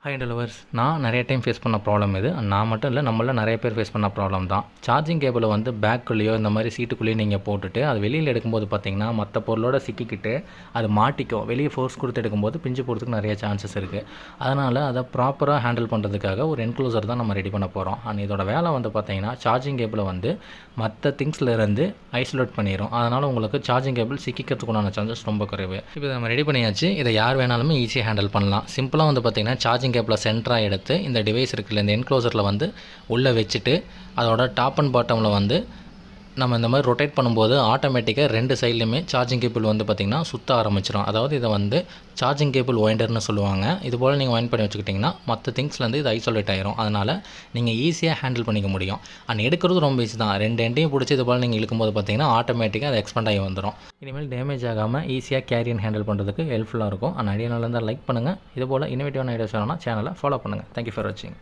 High delivers நான் நிறைய time phase பண்ண ப்ராப்ளம் இது. நான் மட்டும் இல்லை, நம்மள நிறைய பேர் ஃபேஸ் பண்ண ப்ராப்ளம் தான். சார்ஜிங் கேபிளை வந்து பேக்குள்ளேயோ இந்த மாதிரி சீட்டுக்குள்ளேயோ நீங்கள் போட்டுட்டு அது வெளியில் எடுக்கும்போது பார்த்தீங்கன்னா மற்ற பொருளோட சிக்கிக்கிட்டு அது மாட்டிக்கும். வெளியே ஃபோர்ஸ் கொடுத்து எடுக்கும்போது பிஞ்சு போகிறதுக்கு நிறைய சான்சஸ் இருக்குது. அதனால் அதை ப்ராப்பராக ஹேண்டில் பண்ணுறதுக்காக ஒரு என்க்ளோசர் தான் நம்ம ரெடி பண்ண போகிறோம். அண்ட் இதோட வேலை வந்து பார்த்தீங்கன்னா சார்ஜிங் கேபிளை வந்து மற்ற திங்ஸ்லேருந்து ஐசோலேட் பண்ணிடும். அதனால் உங்களுக்கு சார்ஜிங் கேபிள் சிக்கிக்கிறதுக்குண்டான சான்சஸ் ரொம்ப குறைவு. இப்போ நம்ம ரெடி பண்ணியாச்சு. இதை யார் வேணாலுமே ஈஸியாக ஹேண்டில் பண்ணலாம். சிம்பிளாக வந்து பார்த்தீங்கன்னா சார்ஜிங் கேபிளை சென்டராக எடுத்து இந்த டிவைஸ் இருக்குல்ல, இந்த என்க்ளோசரில் வந்து உள்ளே வச்சுட்டு அதோட டாப் அண்ட் பாட்டமில் வந்து நம்ம இந்த மாதிரி ரொட்டேட் பண்ணும்போது ஆட்டோமேட்டிக்காக ரெண்டு சைட்லையுமே சார்ஜிங் கேபிள் வந்து பார்த்திங்கன்னா சுற்ற ஆரம்பிச்சிடும். அதாவது இதை வந்து சார்ஜிங் கேபிள் ஒயிண்டர்னு சொல்லுவாங்க. இது போல் நீங்கள் ஒயின் பண்ணி வச்சுக்கிட்டிங்கன்னா மற்ற திங்ஸ்லேருந்து இது ஐசோலேட் ஆகிரும். அதனால் நீங்கள் ஈஸியாக ஹேண்டில் பண்ணிக்க முடியும். அண்ட் எடுக்கிறது ரொம்ப ஈஸி தான். ரெண்டு எண்டையும் பிடிச்சி இது போல் நீங்கள் இழுக்கும்போது பார்த்திங்கன்னா ஆட்டோமேட்டிக்காக அது எக்ஸ்பெண்ட் ஆகி வந்துடும். இனிமேல் டேமேஜ் ஆகாமல் ஈஸியாக கேரி அண்ட் ஹேண்டில் பண்ணுறதுக்கு ஹெல்ப்ஃபுல்லாக இருக்கும். அண்ட் ஐடியா நல்லா இருந்தால் லைக் பண்ணுங்கள். இது போல் இன்னோவேட்டிவான ஐடியாஸ் வேணும்னா சேனலை ஃபாலோ பண்ணுங்கள். தேங்க்யூ ஃபார் வாட்சிங்.